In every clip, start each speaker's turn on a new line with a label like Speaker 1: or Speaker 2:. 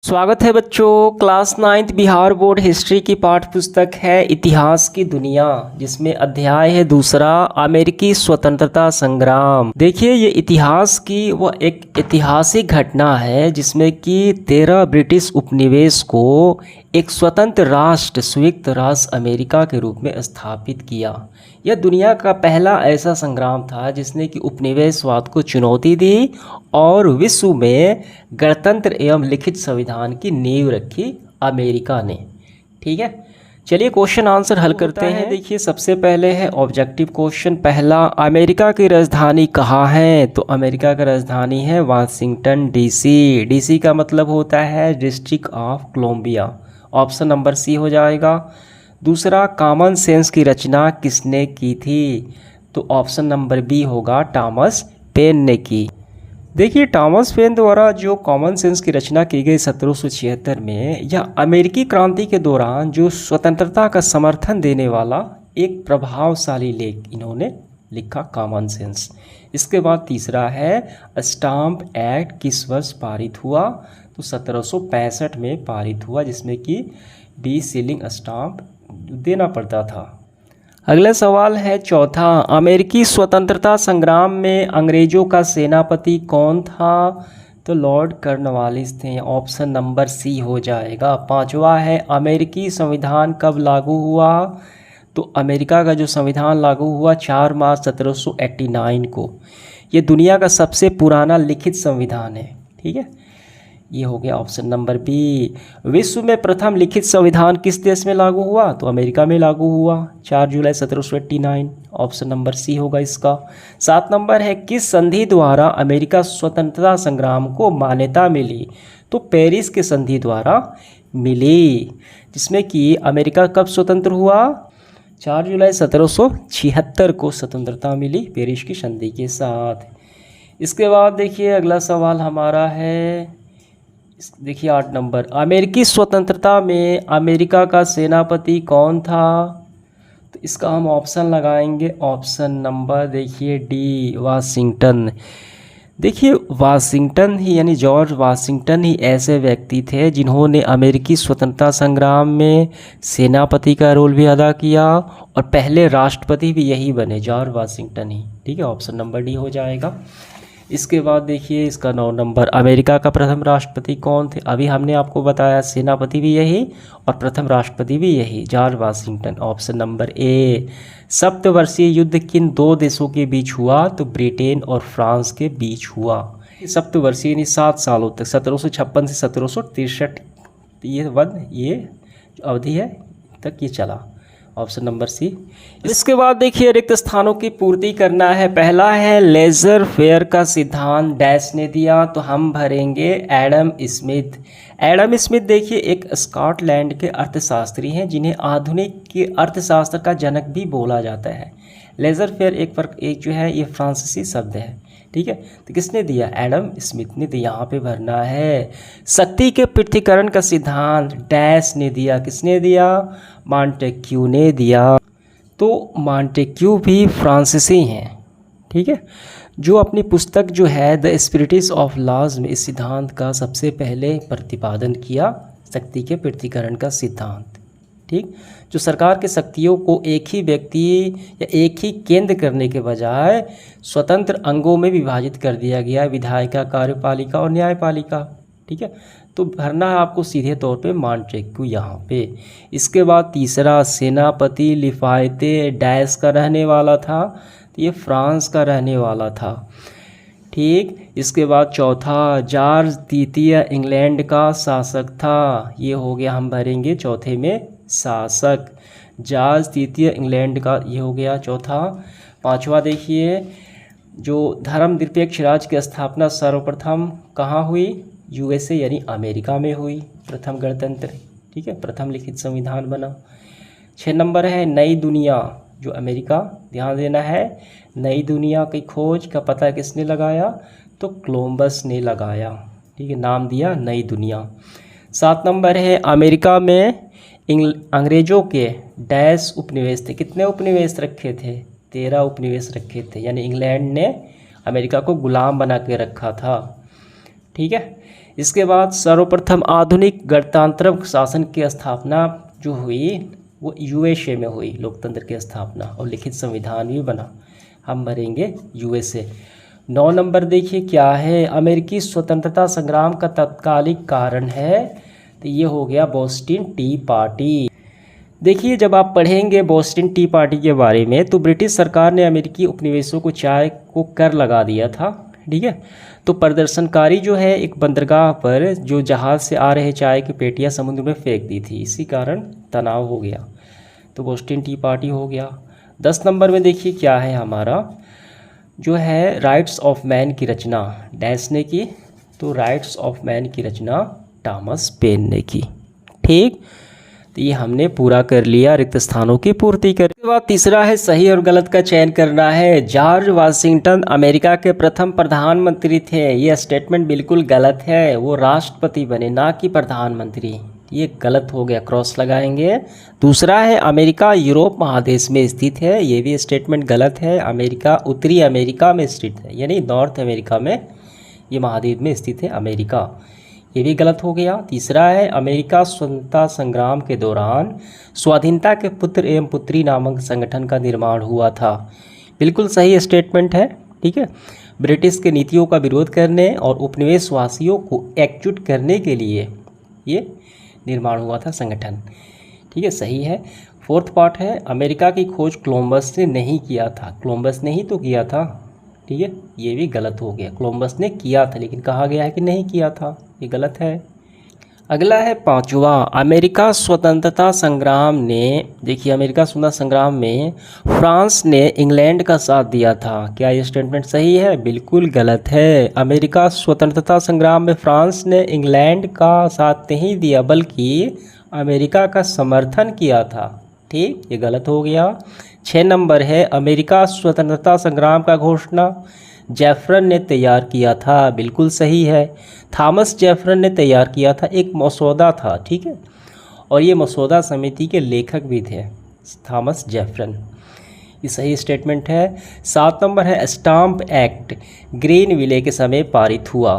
Speaker 1: स्वागत है बच्चों। Class 9th Bihar board history की पाठ्य पुस्तक है इतिहास की दुनिया, जिसमें अध्याय है दूसरा अमेरिकी स्वतंत्रता संग्राम। देखिए, ये इतिहास की वह एक ऐतिहासिक घटना है जिसमें कि 13 ब्रिटिश उपनिवेश को एक स्वतंत्र राष्ट्र संयुक्त राष्ट्र अमेरिका के रूप में स्थापित किया। यह दुनिया का पहला ऐसा संग्राम था जिसने कि उपनिवेशवाद को चुनौती दी और विश्व में गणतंत्र एवं लिखित संविधान की नींव रखी अमेरिका ने। ठीक है, चलिए क्वेश्चन आंसर हल करते हैं। देखिए, सबसे पहले है ऑब्जेक्टिव क्वेश्चन पहला, अमेरिका की राजधानी कहाँ है? तो अमेरिका की राजधानी है वाशिंगटन डीसी। डीसी का मतलब होता है district of Columbia. Option number C हो जाएगा। दूसरा, कॉमन सेंस की रचना किसने की थी? तो ऑप्शन नंबर बी होगा, टॉमस पेन ने की। देखिए, टॉमस पेन द्वारा जो कॉमन सेंस की रचना की गई 1776 में, यह अमेरिकी क्रांति के दौरान जो स्वतंत्रता का समर्थन देने वाला एक प्रभावशाली लेख इन्होंने लिखा, कॉमन सेंस। इसके बाद तीसरा है स्टाम्प एक्ट किस वर्ष पारित हुआ? तो 1765 में पारित हुआ, जिसमें कि 20 शिलिंग स्टाम्प देना पड़ता था। अगला सवाल है चौथा, अमेरिकी स्वतंत्रता संग्राम में अंग्रेजों का सेनापति कौन था? तो लॉर्ड कॉर्नवालिस थे। ऑप्शन नंबर सी हो जाएगा। पांचवा है अमेरिकी संविधान कब लागू हुआ? तो अमेरिका का जो संविधान लागू हुआ 4 मार्च 1789 को। ये दुनिया का सबसे पुराना लिखित संविधान है। ठीक है, ये हो गया ऑप्शन नंबर बी। विश्व में प्रथम लिखित संविधान किस देश में लागू हुआ? तो अमेरिका में लागू हुआ 4 जुलाई 1789। ऑप्शन नंबर सी होगा इसका। 7 नंबर है किस संधि द्वारा अमेरिका स्वतंत्रता संग्राम को मान्यता मिली? तो पेरिस के संधि द्वारा मिली, जिसमें कि अमेरिका कब स्वतंत्र हुआ? 4 जुलाई 1776 को स्वतंत्रता मिली पेरिस की संधि के साथ। इसके बाद देखिए, अगला सवाल हमारा है, देखिए 8 नंबर, अमेरिकी स्वतंत्रता में अमेरिका का सेनापति कौन था? तो इसका हम ऑप्शन लगाएंगे। ऑप्शन नंबर देखिए डी, वाशिंगटन। देखिए, वाशिंगटन ही यानी जॉर्ज वाशिंगटन ही ऐसे व्यक्ति थे जिन्होंने अमेरिकी स्वतंत्रता संग्राम में सेनापति का रोल भी अदा किया और पहले राष्ट्रपति भी यही बने, जॉर्ज वाशिंगटन ही। ठीक है, ऑप्शन नंबर डी हो जाएगा। इसके बाद देखिए इसका 9 नंबर, अमेरिका का प्रथम राष्ट्रपति कौन थे? अभी हमने आपको बताया सेनापति भी यही और प्रथम राष्ट्रपति भी यही, George Washington. Option number A. सप्तवर्षीय युद्ध किन 2 देशों के बीच हुआ? तो ब्रिटेन और फ्रांस के बीच हुआ। सप्तवर्षीय यानी 7 सालों तक, 1756 से 1763 ये अवधि है तक ये चला। Option number C. इसके बाद देखिए रिक्त स्थानों की पूर्ति करना है। पहला है लेजर फेयर का सिद्धांत डैश ने दिया? तो हम भरेंगे एडम स्मिथ। एडम स्मिथ देखिए एक स्कॉटलैंड के अर्थशास्त्री हैं जिन्हें आधुनिक के अर्थशास्त्र का जनक भी बोला जाता है। लेजर फेयर एक जो है ये फ्रांसीसी शब्द है। ठीक है, तो किसने दिया? एडम स्मिथ ने दिया। यहाँ पे भरना है। शक्ति के पृथक्करण का सिद्धांत डैश ने दिया? किसने दिया? मॉन्टेक्यू ने दिया। तो मॉन्टेक्यू भी फ्रांसीसी हैं। ठीक है, जो अपनी पुस्तक जो है द स्पिरिट्स ऑफ लॉज में इस सिद्धांत का सबसे पहले प्रतिपादन किया, शक्ति के पृथक्करण का सिद्धांत। ठीक, जो सरकार के शक्तियों को एक ही व्यक्ति या एक ही केंद्र करने के बजाय स्वतंत्र अंगों में विभाजित कर दिया गया, विधायिका, कार्यपालिका और न्यायपालिका। ठीक है, तो भरना है आपको सीधे तौर पे मॉन्टेक्यू यहाँ पे। इसके बाद तीसरा, सेनापति लिफायते डैश का रहने वाला था? तो ये फ्रांस का रहने वाला था। ठीक, इसके बाद चौथा, जॉर्ज तृतीय इंग्लैंड का शासक था? ये हो गया, हम भरेंगे चौथे में शासक। जॉर्ज तृतीय इंग्लैंड का ये हो गया चौथा। पांचवा देखिए, जो धर्मनिरपेक्ष राज्य की स्थापना सर्वप्रथम कहाँ हुई? यूएसए यानी अमेरिका में हुई, प्रथम गणतंत्र। ठीक है, प्रथम लिखित संविधान बना। 6 नंबर है नई दुनिया, जो अमेरिका, ध्यान देना है, नई दुनिया की खोज का पता किसने लगाया? तो कोलंबस ने लगाया। ठीक है, नाम दिया नई दुनिया। 7 नंबर है अमेरिका में अंग्रेजों के डैश उपनिवेश थे? कितने उपनिवेश रखे थे? 13 उपनिवेश रखे थे, यानी इंग्लैंड ने अमेरिका को गुलाम बना के रखा था। ठीक है, इसके बाद सर्वप्रथम आधुनिक गणतांत्रिक शासन की स्थापना जो हुई वो यूएसए में हुई, लोकतंत्र की स्थापना, और लिखित संविधान भी बना। हम भरेंगे यूएसए। 9 नंबर देखिए क्या है, अमेरिकी स्वतंत्रता संग्राम का तत्कालिक कारण है, तो ये हो गया बोस्टन टी पार्टी। देखिए जब आप पढ़ेंगे बोस्टन टी पार्टी के बारे में, तो ब्रिटिश सरकार ने अमेरिकी उपनिवेशों को चाय को कर लगा दिया था, ठीक है। तो प्रदर्शनकारी जो है एक बंदरगाह पर जो जहाज़ से आ रहे चाय की पेटियां समुद्र में फेंक दी थी, इसी कारण तनाव हो गया, तो बोस्टन टी पार्टी हो गया। 10 नंबर में देखिए क्या है हमारा, जो है राइट्स ऑफ मैन की रचना डैश ने की, तो राइट्स ऑफ मैन की रचना थॉमस पेन ने की, ठीक। तो ये हमने पूरा कर लिया, रिक्त स्थानों की पूर्ति कर। इसके बाद तीसरा है सही और गलत का चयन करना है। जॉर्ज वाशिंगटन अमेरिका के प्रथम प्रधानमंत्री थे, ये स्टेटमेंट बिल्कुल गलत है, वो राष्ट्रपति बने ना कि प्रधानमंत्री, ये गलत हो गया, क्रॉस लगाएंगे। दूसरा है अमेरिका यूरोप महादेश में स्थित है, ये भी स्टेटमेंट गलत है, अमेरिका उत्तरी अमेरिका में स्थित है, यानी नॉर्थ अमेरिका में ये महाद्वीप में स्थित है अमेरिका, ये भी गलत हो गया। तीसरा है अमेरिका स्वतंत्रता संग्राम के दौरान स्वाधीनता के पुत्र एवं पुत्री नामक संगठन का निर्माण हुआ था, बिल्कुल सही स्टेटमेंट है, ठीक है। ब्रिटिश के नीतियों का विरोध करने और उपनिवेशवासियों को एकजुट करने के लिए ये निर्माण हुआ था संगठन, ठीक है, सही है। 4th पार्ट है अमेरिका की खोज कोलंबस ने नहीं किया था, कोलंबस ने ही तो किया था, ठीक है, ये भी गलत हो गया, कोलंबस ने किया था लेकिन कहा गया है कि नहीं किया था, ये गलत है। अगला है 5वां, अमेरिका स्वतंत्रता संग्राम ने, देखिए अमेरिका स्वतंत्रता संग्राम में फ्रांस ने इंग्लैंड का साथ दिया था, क्या ये स्टेटमेंट सही है? बिल्कुल गलत है। अमेरिका स्वतंत्रता संग्राम में फ्रांस ने इंग्लैंड का साथ नहीं दिया बल्कि अमेरिका का समर्थन किया था, ठीक, ये गलत हो गया। 6 नंबर है अमेरिका स्वतंत्रता संग्राम का घोषणा जेफरसन ने तैयार किया था, बिल्कुल सही है। थॉमस जेफरसन ने तैयार किया था, एक मसौदा था, ठीक है, और ये मसौदा समिति के लेखक भी थे थॉमस जेफरसन, ये सही स्टेटमेंट है। 7 नंबर है स्टाम्प एक्ट ग्रीनविले के समय पारित हुआ,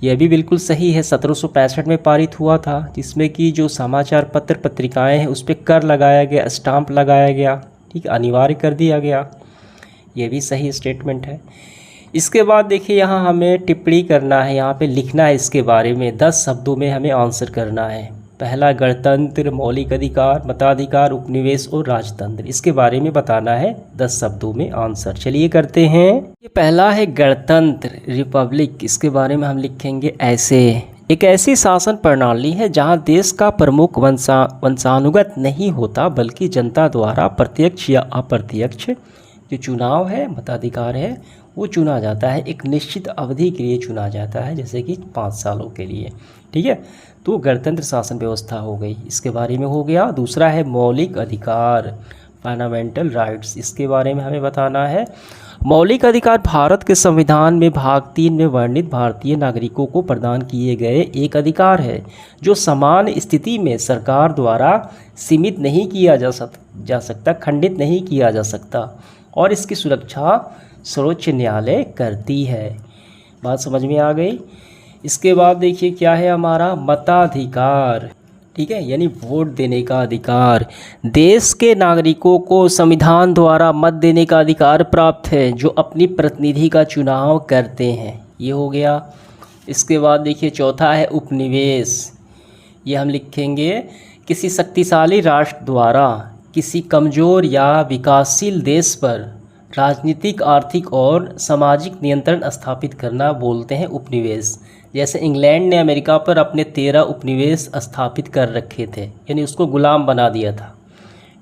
Speaker 1: यह भी बिल्कुल सही है, 1765 में पारित हुआ था, जिसमें कि जो समाचार पत्र पत्रिकाएं हैं उस पर कर लगाया गया, स्टाम्प लगाया गया, ठीक, अनिवार्य कर दिया गया, यह भी सही स्टेटमेंट है। इसके बाद देखिए यहाँ हमें टिप्पणी करना है, यहाँ पे लिखना है इसके बारे में, 10 शब्दों में हमें आंसर करना है। पहला गणतंत्र, मौलिक अधिकार, मताधिकार, उपनिवेश और राजतंत्र, इसके बारे में बताना है 10 शब्दों में आंसर। चलिए करते हैं। ये पहला है गणतंत्र रिपब्लिक, इसके बारे में हम लिखेंगे ऐसे, एक ऐसी शासन प्रणाली है जहां देश का प्रमुख वंशानुगत नहीं होता बल्कि जनता द्वारा प्रत्यक्ष या अप्रत्यक्ष जो चुनाव है, मताधिकार है, वो चुना जाता है, एक निश्चित अवधि के लिए चुना जाता है, जैसे कि 5 सालों के लिए, ठीक है। तो गणतंत्र शासन व्यवस्था हो गई, इसके बारे में हो गया। दूसरा है मौलिक अधिकार, फंडामेंटल राइट्स, इसके बारे में हमें बताना है। मौलिक अधिकार भारत के संविधान में भाग 3 में वर्णित भारतीय नागरिकों को प्रदान किए गए एक अधिकार है जो समान स्थिति में सरकार द्वारा सीमित नहीं किया जा सकता, खंडित नहीं किया जा सकता, और इसकी सुरक्षा सर्वोच्च न्यायालय करती है। बात समझ में आ गई। इसके बाद देखिए क्या है हमारा मताधिकार, ठीक है, यानी वोट देने का अधिकार। देश के नागरिकों को संविधान द्वारा मत देने का अधिकार प्राप्त है जो अपनी प्रतिनिधि का चुनाव करते हैं, ये हो गया। इसके बाद देखिए चौथा है उपनिवेश, ये हम लिखेंगे किसी शक्तिशाली राष्ट्र द्वारा किसी कमज़ोर या विकासशील देश पर राजनीतिक, आर्थिक और सामाजिक नियंत्रण स्थापित करना बोलते हैं उपनिवेश। जैसे इंग्लैंड ने अमेरिका पर अपने 13 उपनिवेश स्थापित कर रखे थे, यानी उसको गुलाम बना दिया था,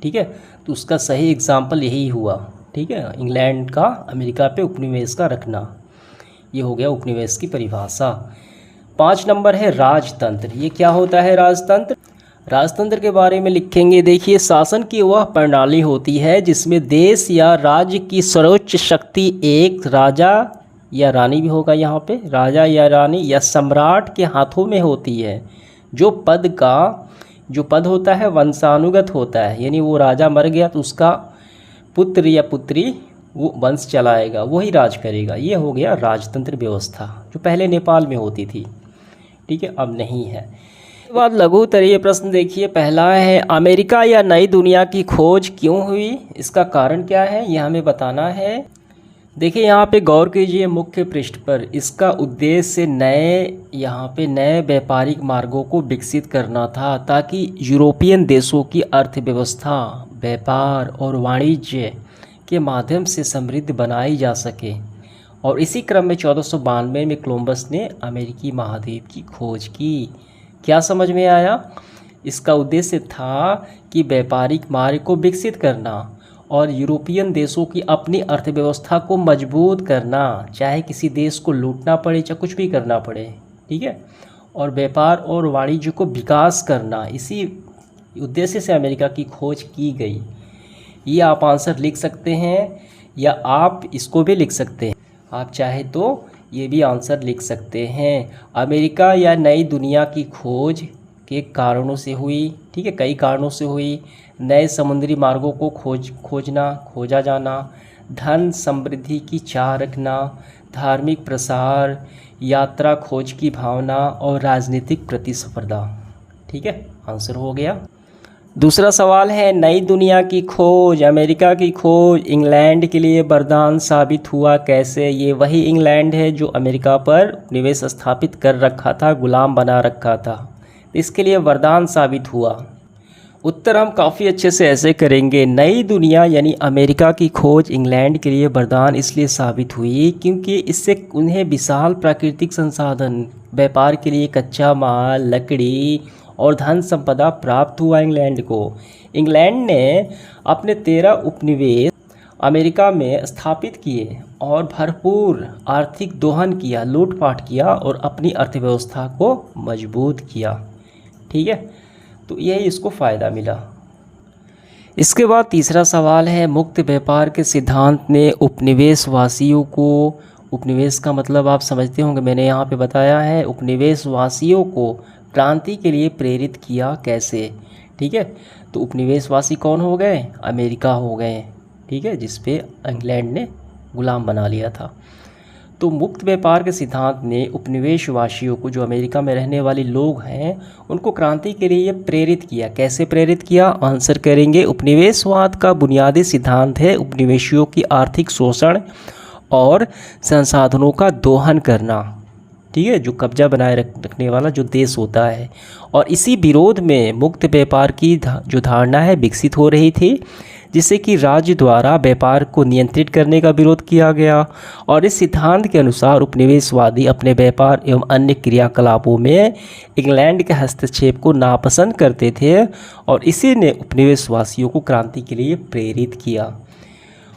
Speaker 1: ठीक है, तो उसका सही एग्जाम्पल यही हुआ, ठीक है, इंग्लैंड का अमेरिका पे उपनिवेश का रखना, ये हो गया उपनिवेश की परिभाषा। 5 नंबर है राजतंत्र, ये क्या होता है राजतंत्र? राजतंत्र के बारे में लिखेंगे, देखिए शासन की वह प्रणाली होती है जिसमें देश या राज्य की सर्वोच्च शक्ति एक राजा या रानी भी होगा, यहाँ पे राजा या रानी या सम्राट के हाथों में होती है, जो पद होता है वंशानुगत होता है, यानी वो राजा मर गया तो उसका पुत्र या पुत्री वो वंश चलाएगा, वही राज करेगा, ये हो गया राजतंत्र व्यवस्था जो पहले नेपाल में होती थी, ठीक है, अब नहीं है। इसके बाद लघु उत्तरीय प्रश्न देखिए, पहला है अमेरिका या नई दुनिया की खोज क्यों हुई, इसका कारण क्या है ये हमें बताना है। देखिए यहाँ पे गौर कीजिए मुख्य पृष्ठ पर, इसका उद्देश्य नए व्यापारिक मार्गों को विकसित करना था ताकि यूरोपियन देशों की अर्थव्यवस्था व्यापार और वाणिज्य के माध्यम से समृद्ध बनाई जा सके। और इसी क्रम में 1492 में कोलंबस ने अमेरिकी महाद्वीप की खोज की। क्या समझ में आया? इसका उद्देश्य था कि व्यापारिक मार्ग को विकसित करना और यूरोपियन देशों की अपनी अर्थव्यवस्था को मजबूत करना, चाहे किसी देश को लूटना पड़े चाहे कुछ भी करना पड़े, ठीक है, और व्यापार और वाणिज्य को विकास करना, इसी उद्देश्य से अमेरिका की खोज की गई। ये आप आंसर लिख सकते हैं या आप इसको भी लिख सकते हैं, आप चाहे तो ये भी आंसर लिख सकते हैं। अमेरिका या नई दुनिया की खोज के कारणों से हुई, ठीक है, कई कारणों से हुई। नए समुद्री मार्गों को खोजा जाना, धन समृद्धि की चाह रखना, धार्मिक प्रसार, यात्रा खोज की भावना और राजनीतिक प्रतिस्पर्धा, ठीक है, आंसर हो गया। दूसरा सवाल है नई दुनिया की खोज, अमेरिका की खोज इंग्लैंड के लिए वरदान साबित हुआ कैसे? ये वही इंग्लैंड है जो अमेरिका पर निवेश स्थापित कर रखा था, गुलाम बना रखा था, इसके लिए वरदान साबित हुआ। उत्तर हम काफ़ी अच्छे से ऐसे करेंगे, नई दुनिया यानी अमेरिका की खोज इंग्लैंड के लिए वरदान इसलिए साबित हुई क्योंकि इससे उन्हें विशाल प्राकृतिक संसाधन, व्यापार के लिए कच्चा माल, लकड़ी और धन संपदा प्राप्त हुआ इंग्लैंड को। इंग्लैंड ने अपने 13 उपनिवेश अमेरिका में स्थापित किए और भरपूर आर्थिक दोहन किया, लूटपाट किया और अपनी अर्थव्यवस्था को मजबूत किया, ठीक है, तो यही इसको फ़ायदा मिला। इसके बाद तीसरा सवाल है मुक्त व्यापार के सिद्धांत ने उपनिवेशवासियों को, उपनिवेश का मतलब आप समझते होंगे, मैंने यहाँ पे बताया है, उपनिवेशवासियों को क्रांति के लिए प्रेरित किया कैसे? ठीक है, तो उपनिवेशवासी कौन हो गए? अमेरिका हो गए, ठीक है, जिस पे इंग्लैंड ने गुलाम बना लिया था। तो मुक्त व्यापार के सिद्धांत ने उपनिवेशवासियों को, जो अमेरिका में रहने वाले लोग हैं, उनको क्रांति के लिए प्रेरित किया। कैसे प्रेरित किया? आंसर करेंगे, उपनिवेशवाद का बुनियादी सिद्धांत है उपनिवेशियों की आर्थिक शोषण और संसाधनों का दोहन करना, ठीक है, जो कब्जा बनाए रखने वाला जो देश होता है। और इसी विरोध में मुक्त व्यापार की जो धारणा है विकसित हो रही थी, जिससे कि राज्य द्वारा व्यापार को नियंत्रित करने का विरोध किया गया। और इस सिद्धांत के अनुसार उपनिवेशवादी अपने व्यापार एवं अन्य क्रियाकलापों में इंग्लैंड के हस्तक्षेप को नापसंद करते थे और इसी ने उपनिवेशवासियों को क्रांति के लिए प्रेरित किया।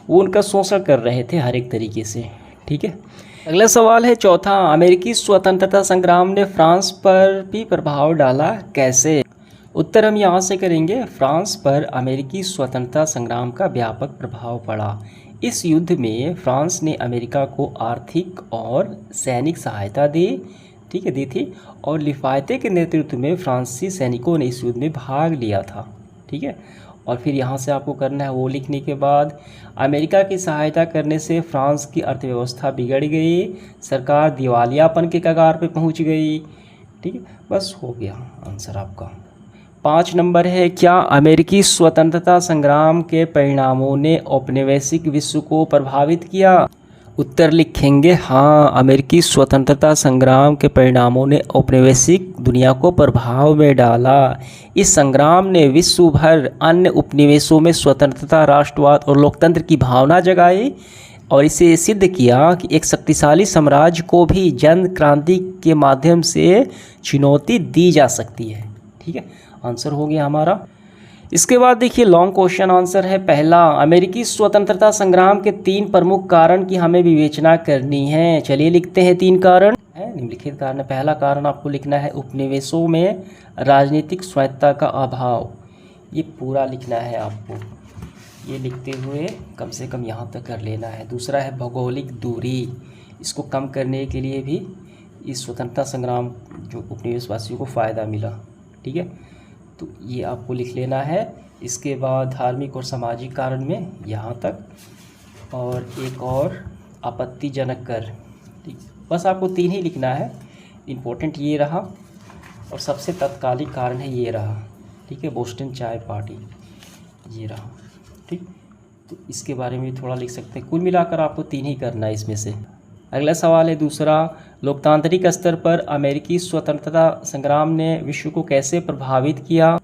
Speaker 1: वो उनका शोषण कर रहे थे हर एक तरीके से, ठीक है। अगला सवाल है चौथा, अमेरिकी स्वतंत्रता संग्राम ने फ्रांस पर भी प्रभाव डाला कैसे? उत्तर हम यहाँ से करेंगे, फ्रांस पर अमेरिकी स्वतंत्रता संग्राम का व्यापक प्रभाव पड़ा। इस युद्ध में फ्रांस ने अमेरिका को आर्थिक और सैनिक सहायता दी, ठीक है, दी थी, और लिफायते के नेतृत्व में फ्रांसीसी सैनिकों ने इस युद्ध में भाग लिया था, ठीक है। और फिर यहाँ से आपको करना है वो लिखने के बाद, अमेरिका की सहायता करने से फ्रांस की अर्थव्यवस्था बिगड़ गई, सरकार दिवालियापन के कगार पे पहुँच गई, ठीक है, बस हो गया आंसर आपका। 5 नंबर है, क्या अमेरिकी स्वतंत्रता संग्राम के परिणामों ने औपनिवेशिक विश्व को प्रभावित किया? उत्तर लिखेंगे हाँ, अमेरिकी स्वतंत्रता संग्राम के परिणामों ने औपनिवेशिक दुनिया को प्रभाव में डाला। इस संग्राम ने विश्व भर अन्य उपनिवेशों में स्वतंत्रता, राष्ट्रवाद और लोकतंत्र की भावना जगाई और इसे सिद्ध किया कि एक शक्तिशाली साम्राज्य को भी जन क्रांति के माध्यम से चुनौती दी जा सकती है, ठीक है, आंसर हो गया हमारा। इसके बाद देखिए लॉन्ग क्वेश्चन आंसर है, पहला, अमेरिकी स्वतंत्रता संग्राम के 3 प्रमुख कारण की हमें विवेचना करनी है। चलिए लिखते हैं 3 कारण है, निम्नलिखित कारण। पहला कारण आपको लिखना है उपनिवेशों में राजनीतिक स्वायत्तता का अभाव, ये पूरा लिखना है आपको, ये लिखते हुए कम से कम यहाँ तक कर लेना है। दूसरा है भौगोलिक दूरी, इसको कम करने के लिए भी इस स्वतंत्रता संग्राम जो उपनिवेशवासियों को फ़ायदा मिला, ठीक है, तो ये आपको लिख लेना है। इसके बाद धार्मिक और सामाजिक कारण में यहाँ तक, और एक और आपत्तिजनक कर, ठीक, बस आपको 3 ही लिखना है, इम्पोर्टेंट ये रहा। और सबसे तत्कालिक कारण है ये रहा, ठीक है, बोस्टन चाय पार्टी, ये रहा, ठीक। तो इसके बारे में भी थोड़ा लिख सकते हैं। कुल मिलाकर आपको 3 ही करना है इसमें से। अगला सवाल है दूसरा, लोकतांत्रिक स्तर पर अमेरिकी स्वतंत्रता संग्राम ने विश्व को कैसे प्रभावित किया।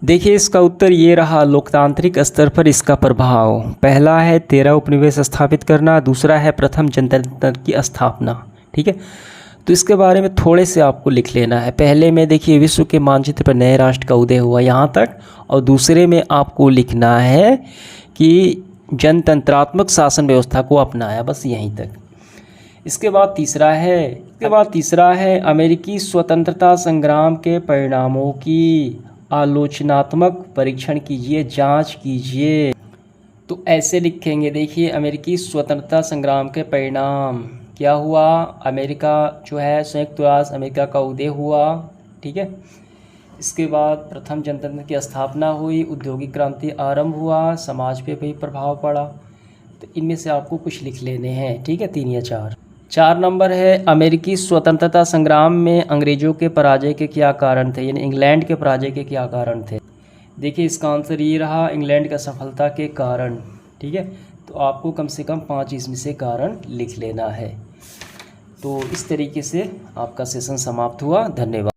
Speaker 1: देखिए इसका उत्तर ये रहा, लोकतांत्रिक स्तर पर इसका प्रभाव। पहला है 13 उपनिवेश स्थापित करना, दूसरा है प्रथम जनतंत्र की स्थापना, ठीक है। तो इसके बारे में थोड़े से आपको लिख लेना है। पहले में देखिए विश्व के मानचित्र पर नए राष्ट्र का उदय हुआ यहाँ तक, और दूसरे में आपको लिखना है कि जनतंत्रात्मक शासन व्यवस्था को अपनाया, बस यहीं तक। इसके बाद तीसरा है अमेरिकी स्वतंत्रता संग्राम के परिणामों की आलोचनात्मक परीक्षण कीजिए, जांच कीजिए। तो ऐसे लिखेंगे, देखिए अमेरिकी स्वतंत्रता संग्राम के परिणाम क्या हुआ, अमेरिका जो है संयुक्त राष्ट्र अमेरिका का उदय हुआ, ठीक है। इसके बाद प्रथम जनतंत्र की स्थापना हुई, औद्योगिक क्रांति आरंभ हुआ, समाज पे भी प्रभाव पड़ा। तो इनमें से आपको कुछ लिख लेने हैं, ठीक है, 3 या 4। 4 नंबर है अमेरिकी स्वतंत्रता संग्राम में अंग्रेज़ों के पराजय के क्या कारण थे, यानी इंग्लैंड के पराजय के क्या कारण थे। देखिए इसका आंसर ये रहा, इंग्लैंड का सफलता के कारण, ठीक है। तो आपको कम से कम 5 इसमें से कारण लिख लेना है। तो इस तरीके से आपका सेशन समाप्त हुआ। धन्यवाद।